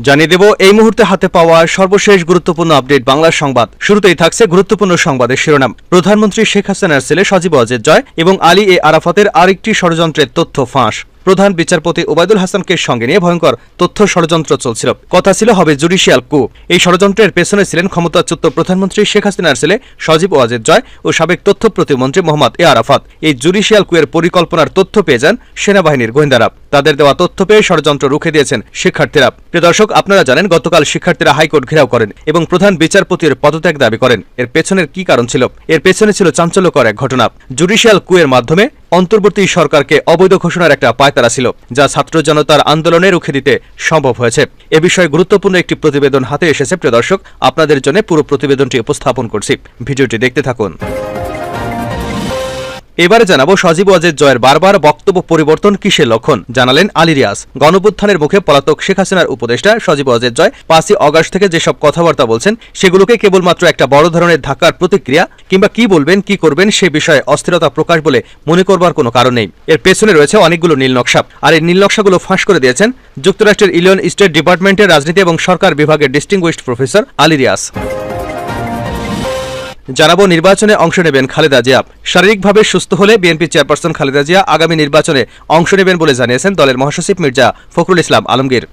জানিয়ে দেব এই মুহূর্তে হাতে পাওয়া সর্বশেষ গুরুত্বপূর্ণ আপডেট বাংলা সংবাদ। শুরুতেই থাকছে গুরুত্বপূর্ণ সংবাদের শিরোনাম। প্রধানমন্ত্রী শেখ হাসিনার ছেলে সজীব ওয়াজেদ জয় এবং আলী এ আরাফাতের আরেকটি ষড়যন্ত্রের তথ্য ফাঁস। প্রধান বিচারপতি ওবায়দুল হাসানকে সঙ্গে নিয়ে ভয়ঙ্কর তথ্য ষড়যন্ত্র চলছিল। কথা ছিল হবে জুডিশিয়াল কু। এই ষড়যন্ত্রের পেছনে ছিলেন ক্ষমতাচ্যুত প্রধানমন্ত্রী শেখ হাসিনার ছেলে সজীব ওয়াজেদ জয় ও সাবেক তথ্য প্রতিমন্ত্রী মোহাম্মদ এ আরাফাত। এই জুডিশিয়াল কুয়ের পরিকল্পনার তথ্য পেয়ে যান সেনাবাহিনীর গোয়েন্দারা। তাদের দেওয়া তথ্য পেয়ে ষড়যন্ত্র রুখে দিয়েছেন শিক্ষার্থীরা। প্রিয় দর্শক, আপনারা জানেন গতকাল শিক্ষার্থীরা হাইকোর্ট ঘেরাও করেন এবং প্রধান বিচারপতির পদত্যাগ দাবি করেন। এর পেছনের কি কারণ ছিল? এর পেছনে ছিল চাঞ্চল্যকর এক ঘটনা। জুডিশিয়াল কুয়ের মাধ্যমে অন্তর্বর্তী সরকারকে অবৈধ ঘোষণার একটা পায়তারা ছিল, যা ছাত্র জনতার আন্দোলনে রুখে দিতে সম্ভব হয়েছে। এ বিষয়ে গুরুত্বপূর্ণ একটি প্রতিবেদন হাতে এসেছে। প্রিয় দর্শক, আপনাদের জন্য পুরো প্রতিবেদনটি উপস্থাপন করছি, ভিডিওটি দেখতে থাকুন। এবারে জানাবো সজীব ওয়াজেদ জয়ের বারবার বক্তব্য পরিবর্তন কিসের লক্ষণ, জানালেন আলী রিয়াজ। গণঅভ্যুত্থানের মুখে পলাতক শেখ হাসিনার উপদেষ্টা সজীব ওয়াজেদ জয় 5ই আগস্ট থেকে যেসব কথাবার্তা বলছেন সেগুলোকে কেবলমাত্র একটা বড় ধরনের ধাক্কার প্রতিক্রিয়া, কিংবা কি বলবেন কি করবেন সে বিষয়ে অস্থিরতা প্রকাশ বলে মনে করবার কোনো কারণ নেই। এর পেছনে রয়েছে অনেকগুলো নীল নকশা, আর এই নীল নকশাগুলো ফাঁস করে দিয়েছেন যুক্তরাষ্ট্রের ইলিনয় স্টেট ডিপার্টমেন্টের রাজনীতি এবং সরকার বিভাগের ডিস্টিংগুইশড প্রফেসর আলী রিয়াজ। জানাবো নির্বাচনে অংশ নেবেন খালেদা জিয়া। শারীরিকভাবে সুস্থ হলে বিএনপি চেয়ারপারসন খালেদা জিয়া আগামী নির্বাচনে অংশ নেবেন বলে জানিয়েছেন দলের মহাসচিব মির্জা ফখরুল ইসলাম আলমগীর।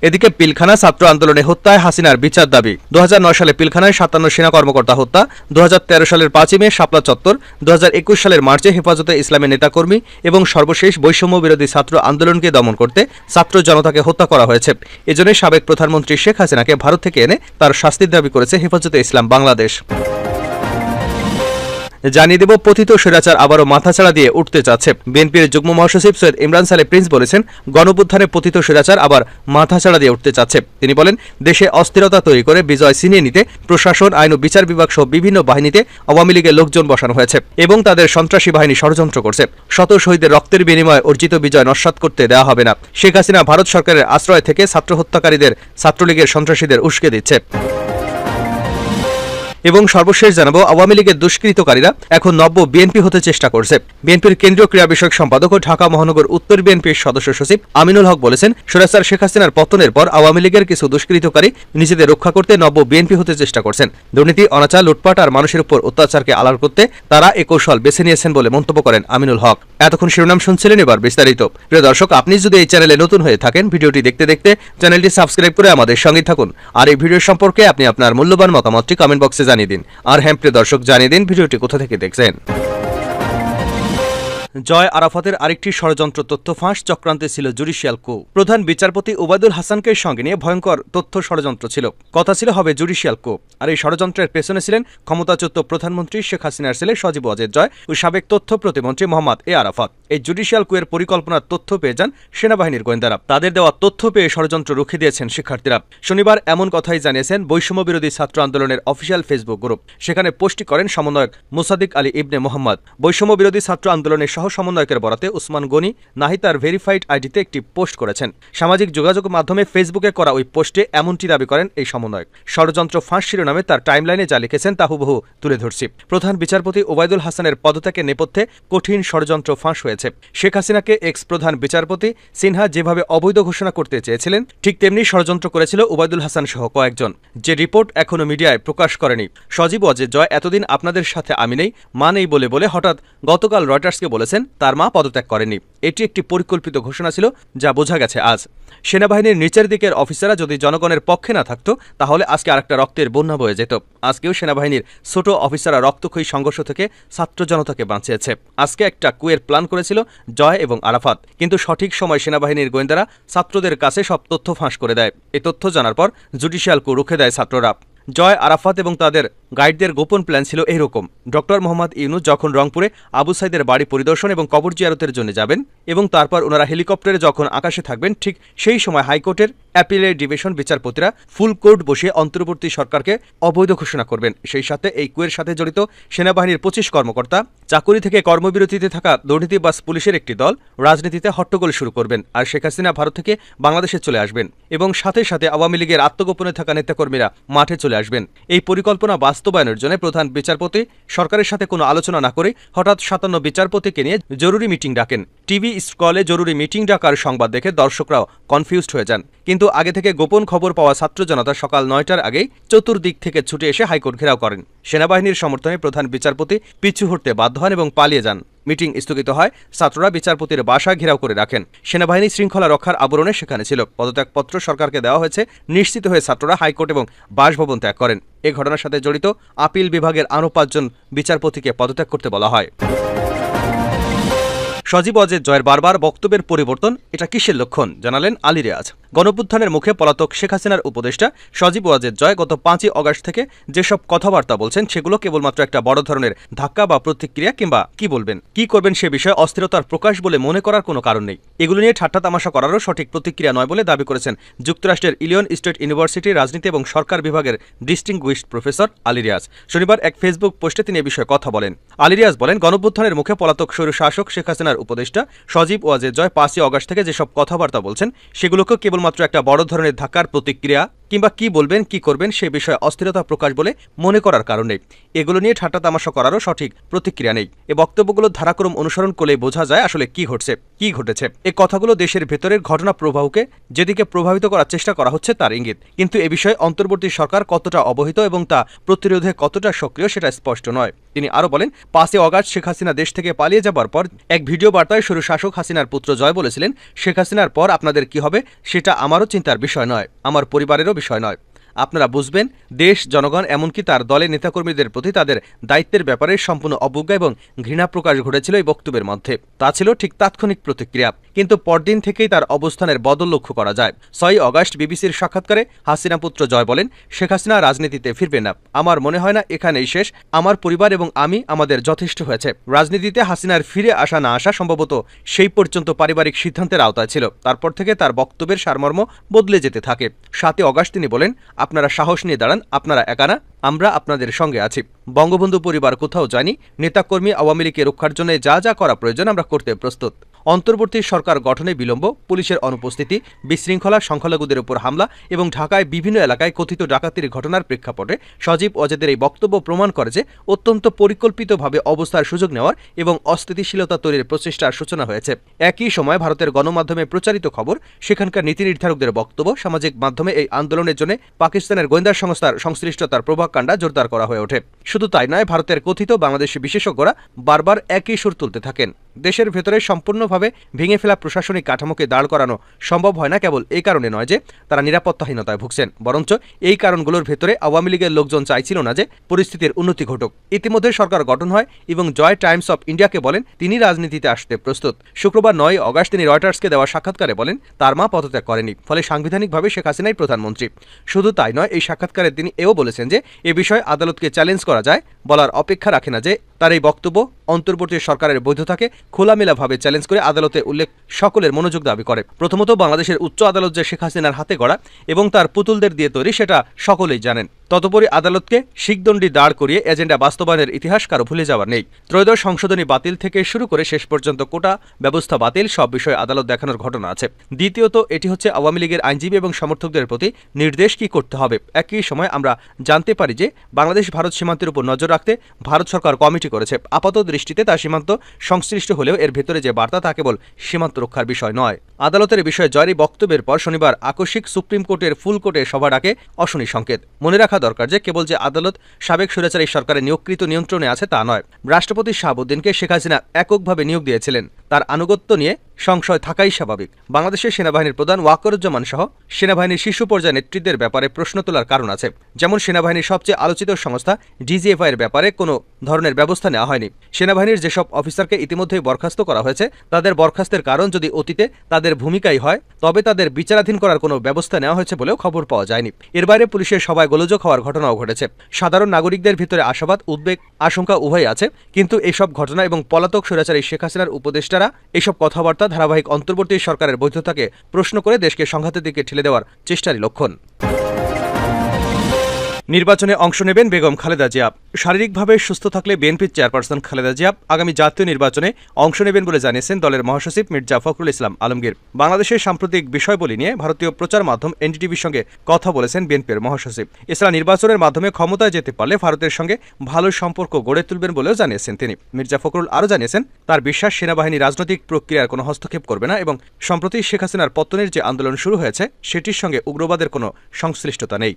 এদিকে পিলখানা ছাত্র আন্দোলনে হত্যায় হাসিনার বিচার দাবি। 2009 সালে পিলখানায় 57 সেনা কর্মকর্তা হত্যা, 2013 সালের 5ই মে শাপলা চত্বর, 2021 সালের মার্চে হেফাজতে ইসলামের নেতাকর্মী এবং সর্বশেষ বৈষম্য বিরোধী ছাত্র আন্দোলনকে দমন করতে ছাত্র জনতাকে হত্যা করা হয়েছে। এজন্য সাবেক প্রধানমন্ত্রী শেখ হাসিনাকে ভারত থেকে এনে তার শাস্তির দাবি করেছে হেফাজতে ইসলাম বাংলাদেশ। জানিয়ে দেব পতিত স্বৈরাচার আবারও মাথাচাড়া দিয়ে উঠতে যাচ্ছে। বিএনপির যুগ্ম মহাসচিব সৈয়দ ইমরান সালে প্রিন্স বলেছেন, গণঅভ্যুত্থানে পতিত স্বৈরাচার আবার মাথাচাড়া দিয়ে উঠতে যাচ্ছে। তিনি বলেন, দেশে অস্থিরতা তৈরি করে বিজয় ছিনিয়ে নিতে প্রশাসন, আইন ও বিচার বিভাগ সহ বিভিন্ন বাহিনীতে আওয়ামী লীগের লোকজন বসানো হয়েছে এবং তাদের সন্ত্রাসী বাহিনী ষড়যন্ত্র করছে। শত শহীদের রক্তের বিনিময়ে অর্জিত বিজয় নস্যাৎ করতে দেওয়া হবে না। শেখ হাসিনা ভারত সরকারের আশ্রয় থেকে ছাত্র হত্যাকারীদের ছাত্রলীগের সন্ত্রাসীদের উস্কে দিচ্ছে। এবং সর্বশেষ জানাবো আওয়ামী লীগের দুষ্কৃতকারীরা এখন নব্য বিএনপি হতে চেষ্টা করছে। বিএনপির কেন্দ্রীয় ক্রীড়া বিষয়ক সম্পাদক ও ঢাকা মহানগর উত্তর বিএনপির সদস্য সচিব আমিনুল হক বলেছেন, স্বৈরাচার শেখ হাসিনার পতনের পর আওয়ামী লীগের কিছু দুষ্কৃতকারী নিজেদের রক্ষা করতে নব্য বিএনপি হতে চেষ্টা করছেন। দুর্নীতি, অনাচার, লুটপাট আর মানুষের উপর অত্যাচারকে আড়াল করতে তারা এ কৌশল বেছে নিয়েছেন বলে মন্তব্য করেন আমিনুল হক। এতক্ষণ শিরোনাম শুনছিলেন, এবার বিস্তারিত। প্রিয় দর্শক, আপনি যদি এই চ্যানেলে নতুন হয়ে থাকেন, ভিডিওটি দেখতে দেখতে চ্যানেলটি সাবস্ক্রাইব করে আমাদের সঙ্গে থাকুন। আর এই ভিডিও সম্পর্কে আপনি আপনার মূল্যবান মতামতটি কমেন্ট বক্সে জানিয়ে দিন। আর হ্যাঁ প্রিয় দর্শক, জানিয়ে দিন ভিডিওটি কোথা থেকে দেখছেন। জয় আরাফাতের আরেকটি ষড়যন্ত্র তথ্য ফাঁস, চক্রান্তে ছিল জুডিশিয়াল কু। প্রধান বিচারপতি ওবায়দুল হাসানকে সঙ্গে নিয়ে ভয়ঙ্কর তথ্য ষড়যন্ত্র ছিল। কথা ছিল হবে জুডিশিয়াল কু। আর এই ষড়যন্ত্রের পেছনে ছিলেন ক্ষমতাচ্যুত প্রধানমন্ত্রী শেখ হাসিনার ছেলে সজীব ওয়াজেদ জয় ও সাবেক তথ্য প্রতিমন্ত্রী মোহাম্মদ এ আরাফাত। এই জুডিশিয়াল কুয়ের পরিকল্পনার তথ্য পেয়ে যান সেনাবাহিনীর গোয়েন্দারা। তাদের দেওয়া তথ্য পেয়ে ষড়যন্ত্র রুখে দিয়েছেন শিক্ষার্থীরা। শনিবার এমন কথাই জানিয়েছেন বৈষম্য বিরোধী ছাত্র আন্দোলনের অফিসিয়াল ফেসবুক গ্রুপ। সেখানে পোস্টটি করেন সমন্বয়ক মুসাদিক আলী ইবনে মোহাম্মদ। বৈষম্য বিরোধী ছাত্র আন্দোলনের সহ সমন্বয়কের বরাতে উসমান গনি নাহি তার ভেরিফাইড আইডিতে একটি পোস্ট করেছেন। সামাজিক যোগাযোগ মাধ্যমে ফেসবুকে করা ওই পোস্টে এমনটি দাবি করেন এই সমন্বয়ক। ষড়যন্ত্র ফাঁস শিরোনামে তার টাইমলাইনে যা লিখেছেন তা হুবহু তুলে ধরছি। প্রধান বিচারপতি ওবায়দুল হাসানের পদত্যাগের নেপথ্যে কঠিন ষড়যন্ত্র ফাঁস হয়েছে। শেখ হাসিনাকে এক্স প্রধান বিচারপতি সিনহা যেভাবে অবৈধ ঘোষণা করতে চেয়েছিলেন, ঠিক তেমনি ষড়যন্ত্র করেছিল ওবায়দুল হাসান সহ কয়েকজন, যে রিপোর্ট এখনো মিডিয়ায় প্রকাশ করেনি। সজীব ওয়াজেদ জয় এতদিন আপনাদের সাথে আমি নেই, মা নেই বলে বলে হঠাৎ গতকাল রয়টার্সকে বলেছেন তার মা পদত্যাগ করেনি। এটি একটি পরিকল্পিত ঘোষণা ছিল, যা বোঝা গেছে আজ। সেনাবাহিনীর নিচের দিকের অফিসাররা যদি জনগণের পক্ষে না থাকতো, তাহলে আজকে আরেকটা রক্তের বন্যা বয়ে যেত। আজকেও সেনাবাহিনীর ছোট অফিসাররা রক্তক্ষয়ী সংঘর্ষ থেকে ছাত্র জনতাকে বাঁচিয়েছে। আজকে একটা কুয়ের প্ল্যান করেছিল জয় এবং আরাফাত, কিন্তু সঠিক সময় সেনাবাহিনীর গোয়েন্দারা ছাত্রদের কাছে সব তথ্য ফাঁস করে দেয়। এই তথ্য জানার পর জুডিশিয়াল কু রুখে দেয় ছাত্ররা। জয়, আরাফাত এবং তাদের গাইডদের গোপন প্ল্যান ছিল এইরকম। ডক্টর মোহাম্মদ ইউনুস যখন রংপুরে আবু সাইদের বাড়ি পরিদর্শন এবং কবর জিয়ারতের জন্য যাবেন এবং তারপর ওনারা হেলিকপ্টারে যখন আকাশে থাকবেন, ঠিক সেই সময় হাইকোর্টের অ্যাপিলেট ডিভিশন বিচারপতিরা ফুল কোর্ট বসিয়ে অন্তর্বর্তী সরকারকে অবৈধ ঘোষণা করবেন। সেই সাথে এই কুয়ের সাথে জড়িত সেনাবাহিনীর 25 কর্মকর্তা, চাকুরি থেকে কর্মবিরতিতে থাকা দুর্নীতিবাজ পুলিশের একটি দল রাজনীতিতে হট্টগোল শুরু করবেন। আর শেখ হাসিনা ভারত থেকে বাংলাদেশে চলে আসবেন এবং সাথে সাথে আওয়ামী লীগের আত্মগোপনে থাকা নেতাকর্মীরা মাঠে চলে চলে আসবেন। এই পরিকল্পনা বাস্তবায়নের জন্য প্রধান বিচারপতি সরকারের সাথে কোনো আলোচনা না করে হঠাৎ 57 বিচারপতিকে নিয়ে জরুরি মিটিং ডাকেন। টিভি স্ক্রলে জরুরি মিটিং ডাকার সংবাদ দেখে দর্শকরাও কনফিউজড হয়ে যান। কিন্তু আগে থেকে গোপন খবর পাওয়া ছাত্র জনতা সকাল 9টার আগেই চতুর্দিক থেকে ছুটে এসে হাইকোর্ট ঘেরাও করেন। সেনাবাহিনীর সমর্থনে প্রধান বিচারপতি পিছু হটতে বাধ্য হন এবং পালিয়ে যান। মিটিং স্থগিত হয়। ছাত্ররা বিচারপতির বাসা ঘেরাও করে রাখেন। সেনাবাহিনী শৃঙ্খলা রক্ষার আবরণে সেখানে ছিল। পদত্যাগপত্র সরকারকে দেওয়া হয়েছে। নিশ্চিত হয়ে ছাত্ররা হাইকোর্ট এবং বাসভবন ত্যাগ করেন। এ ঘটনার সাথে জড়িত আপিল বিভাগের আরও 5 জন বিচারপতিকে পদত্যাগ করতে বলা হয়। সজীব ওয়াজেদ জয়ের বারবার বক্তব্যের পরিবর্তন, এটা কিসের লক্ষণ, জানালেন আলী রিয়াজ। গণঅভ্যুত্থানের মুখে পলাতক শেখ হাসিনার উপদেষ্টা সজীব ওয়াজেদ জয় গত 5ই অগাস্ট থেকে যেসব কথাবার্তা বলছেন সেগুলো কেবলমাত্র একটা বড় ধরনের ধাক্কা বা প্রতিক্রিয়া কিংবা কি বলবেন কি করবেন সে বিষয়ে অস্থিরতার প্রকাশ বলে মনে করার কোনো কারণ নেই। এগুলো নিয়ে ঠাট্টা তামাশা করারও সঠিক প্রতিক্রিয়া নয় বলে দাবি করেছেন যুক্তরাষ্ট্রের ইলিয়ন স্টেট ইউনিভার্সিটির রাজনীতি এবং সরকার বিভাগের ডিস্টিংগুইশড প্রফেসর আলী রিয়াজ। শনিবার এক ফেসবুক পোস্টে তিনি এ বিষয়ে কথা বলেন। আলী রিয়াজ বলেন, গণঅভ্যুত্থানের মুখে পলাতক স্বৈরশাসক শেখ হাসিনার উপদেষ্টা সজীব ওয়াজেদ জয় 5ই অগাস্ট থেকে যেসব কথাবার্তা বলছেন সেগুলোকে কেবলমাত্র একটা বড় ধরনের ধাক্কার প্রতিক্রিয়া কিংবা কি বলবেন কি করবেন সে বিষয়ে অস্থিরতা প্রকাশ বলে মনে করার কারণ নেই। এগুলো নিয়ে ঠাট্টা তামাশা করারও সঠিক প্রতিক্রিয়া নেই। এ বক্তব্যগুলোর ধারাক্রম অনুসরণ করলে বোঝা যায় আসলে কি ঘটেছে। এ কথাগুলো দেশের ভেতরের ঘটনা প্রবাহকে যেদিকে প্রভাবিত করার চেষ্টা করা হচ্ছে তার ইঙ্গিত। কিন্তু এ বিষয়ে অন্তর্বর্তী সরকার কতটা অবহিত এবং তা প্রতিরোধে কতটা সক্রিয় সেটা স্পষ্ট নয়। তিনি আরও বলেন, 5ই অগাস্ট শেখ হাসিনা দেশ থেকে পালিয়ে যাবার পর এক ভিডিও বার্তায় স্বৈরশাসক হাসিনার পুত্র জয় বলেছিলেন, শেখ হাসিনার পর আপনাদের কি হবে সেটা আমারও চিন্তার বিষয় নয়, আমার পরিবারেরও বিষয় নয়। আপনারা বুঝবেন দেশ, জনগণ, এমনকি তার দলের নেতাকর্মীদের প্রতি তাদের দায়িত্বের ব্যাপারে সম্পূর্ণ অবজ্ঞা এবং ঘৃণা প্রকাশ ঘটেছিল এই বক্তব্যের মধ্যে। তা ছিল ঠিক তাৎক্ষণিক প্রতিক্রিয়া, কিন্তু পরদিন থেকেই তার অবস্থানের বদল লক্ষ্য করা যায়। 6ই অগাস্ট বিবিসির সাক্ষাৎকারে হাসিনা পুত্র জয় বলেন, শেখ হাসিনা রাজনীতিতে ফিরবে না। আমার মনে হয় না এখানেই শেষ। আমার পরিবার এবং আমি আমাদের যথেষ্ট হয়েছে। রাজনীতিতে হাসিনার ফিরে আসা না আসা সম্ভবত সেই পর্যন্ত পারিবারিক সিদ্ধান্তের আওতায় ছিল। তারপর থেকে তার বক্তব্যের সারমর্ম বদলে যেতে থাকে। 7ই অগাস্ট তিনি বলেন, আপনারা সাহস নিয়ে দাঁড়ান, আপনারা একা না, আমরা আপনাদের সঙ্গে আছি। বঙ্গবন্ধু পরিবার কোথাও যায়নি। নেতাকর্মী আওয়ামী লীগকে রক্ষার জন্য যা যা করা প্রয়োজন আমরা করতে প্রস্তুত। অন্তর্বর্তী সরকার গঠনে বিলম্ব, পুলিশের অনুপস্থিতি, বিশৃঙ্খলা, সংখ্যালঘুদের উপর হামলা এবং ঢাকায় বিভিন্ন এলাকায় কথিত ডাকাতির ঘটনার প্রেক্ষাপটে সজীব ওয়াজেদের এই বক্তব্য প্রমাণ করে যে অত্যন্ত পরিকল্পিতভাবে অবস্থার সুযোগ নেওয়ার এবং অস্থিতিশীলতা তৈরির প্রচেষ্টার সূচনা হয়েছে। একই সময় ভারতের গণমাধ্যমে প্রচারিত খবর, সেখানকার নীতি নির্ধারকদের বক্তব্য, সামাজিক মাধ্যমে এই আন্দোলনের জন্য পাকিস্তানের গোয়েন্দা সংস্থার সংশ্লিষ্টতার প্রভাবকাণ্ডা জোরদার করা হয়ে ওঠে। শুধু তাই নয়, ভারতের কথিত বাংলাদেশি বিশেষজ্ঞরা বারবার একই সুর তুলতে থাকেন। দেশের ভেতরে সম্পূর্ণভাবে ভেঙে ফেলা প্রশাসনিক কাঠামোকে দাঁড় করানো সম্ভব হয় না কেবল এই কারণে নয় যে তারা নিরাপত্তাহীনতায় ভুগছেন, বরঞ্চ এই কারণগুলোর ভেতরে আওয়ামী লীগের লোকজন চাইছিল না যে পরিস্থিতির উন্নতি ঘটুক। ইতিমধ্যে সরকার গঠন হয় এবং জয় টাইমস অফ ইন্ডিয়াকে বলেন তিনি রাজনীতিতে আসতে প্রস্তুত। শুক্রবার 9ই অগাস্ট তিনি রয়টার্সকে দেওয়া সাক্ষাৎকারে বলেন তার মা পদত্যাগ করেনি, ফলে সাংবিধানিকভাবে শেখ হাসিনাই প্রধানমন্ত্রী। শুধু তাই নয়, এই সাক্ষাৎকারে তিনি এও বলেছেন যে এ বিষয়ে আদালতকে চ্যালেঞ্জ করা যায়, বলার অপেক্ষা রাখে না যে তার এই বক্তব্য অন্তর্বর্তী সরকারের বৈধতাকে খোলামেলাভাবে চ্যালেঞ্জ করে আদালতে উল্লেখ সকলের মনোযোগ দাবি করে। প্রথমত, বাংলাদেশের উচ্চ আদালত যে শেখ হাসিনার হাতে গড়া এবং তার পুতুলদের দিয়ে তৈরি সেটা সকলেই জানেন। তদুপরি আদালতকে শিকদণ্ডি দাঁড় করিয়ে এজেন্ডা বাস্তবায়নের ইতিহাস কারো ভুলে যাওয়ার নেই। ত্রয়োদশ সংশোধনী বাতিল থেকে শুরু করে শেষ পর্যন্ত কোটা ব্যবস্থা বাতিল, সব বিষয়ে আদালত দেখানোর ঘটনা আছে। দ্বিতীয়ত, এটি হচ্ছে আওয়ামী লীগের আইনজীবী এবং সমর্থকদের প্রতি নির্দেশ কি করতে হবে। একই সময় আমরা জানতে পারি যে বাংলাদেশ ভারত সীমান্তের উপর নজর রাখতে ভারত সরকার কমিটি করেছে। আপাত দৃষ্টিতে তা সীমান্ত সংশ্লিষ্ট হলেও এর ভেতরে যে বার্তা তা কেবল সীমান্ত রক্ষার বিষয় নয়। আদালতের বিষয়ে জয়ের বক্তব্যের পর শনিবার আকস্মিক সুপ্রিম কোর্টের ফুল কোর্টে সভা ডাকে অশনি সংকেত। মনে রাখা দরকার যে কেবল যে আদালত সাবেক স্বৈরাচারী সরকারের নিয়োগকৃত নিয়ন্ত্রণে আছে তা নয়। রাষ্ট্রপতি শাহাবুদ্দিনকে শেখ হাসিনা এককভাবে নিয়োগ দিয়েছিলেন। তার আনুগত্য নিয়ে সংশয় থাকাই স্বাভাবিক। বাংলাদেশের সেনাবাহিনীর প্রধান ওয়াকরুজ্জামান সহ সেনাবাহিনীর শীর্ষ পর্যায়ের নেতৃত্বের ব্যাপারে প্রশ্ন তোলার কারণ আছে। যেমন সেনাবাহিনীর সবচেয়ে আলোচিত সংস্থা ডিজিএফআই এর ব্যাপারে কোনো ধরনের ব্যবস্থা নেওয়া হয়নি। সেনাবাহিনীর যেসব অফিসারকে ইতিমধ্যেই বরখাস্ত করা হয়েছে তাদের বরখাস্তের কারণ যদি অতীতে তাদের ভূমিকাই হয় তবে তাদের বিচারাধীন করার কোনো ব্যবস্থা নেওয়া হয়েছে বলেও খবর পাওয়া যায়নি। এর বাইরে পুলিশের সভায় গোলযোগ হওয়ার ঘটনাও ঘটেছে। সাধারণ নাগরিকদের ভিতরে আশাবাদ, উদ্বেগ, আশঙ্কা উভয় আছে। কিন্তু এইসব ঘটনা এবং পলাতক স্বৈরাচারী শেখ হাসিনার উপদেষ্টারা এইসব কথাবার্তা ধারাবাহিক অন্তর্বর্তী সরকারের বৈধতাকে প্রশ্ন করে দেশকে সংঘাতের দিকে ঠেলে দেওয়ার চেষ্টারই লক্ষণ। নির্বাচনে অংশ নেবেন বেগম খালেদা জিয়া। শারীরিকভাবে সুস্থ থাকলে বিএনপির চেয়ারপারসন খালেদা জিয়া আগামী জাতীয় নির্বাচনে অংশ নেবেন বলে জানিয়েছেন দলের মহাসচিব মির্জা ফখরুল ইসলাম আলমগীর। বাংলাদেশের সাম্প্রতিক বিষয়বলী নিয়ে ভারতীয় প্রচার মাধ্যম এনডিটিভির সঙ্গে কথা বলেছেন বিএনপির মহাসচিব। এছাড়া নির্বাচনের মাধ্যমে ক্ষমতায় যেতে পারলে ভারতের সঙ্গে ভালো সম্পর্ক গড়ে তুলবেন বলেও জানিয়েছেন তিনি। মির্জা ফখরুল আরও জানিয়েছেন, তার বিশ্বাস সেনাবাহিনী রাজনৈতিক প্রক্রিয়ার কোনো হস্তক্ষেপ করবে না এবং সম্প্রতি শেখ হাসিনার পতনের যে আন্দোলন শুরু হয়েছে সেটির সঙ্গে উগ্রবাদের কোনো সংশ্লিষ্টতা নেই।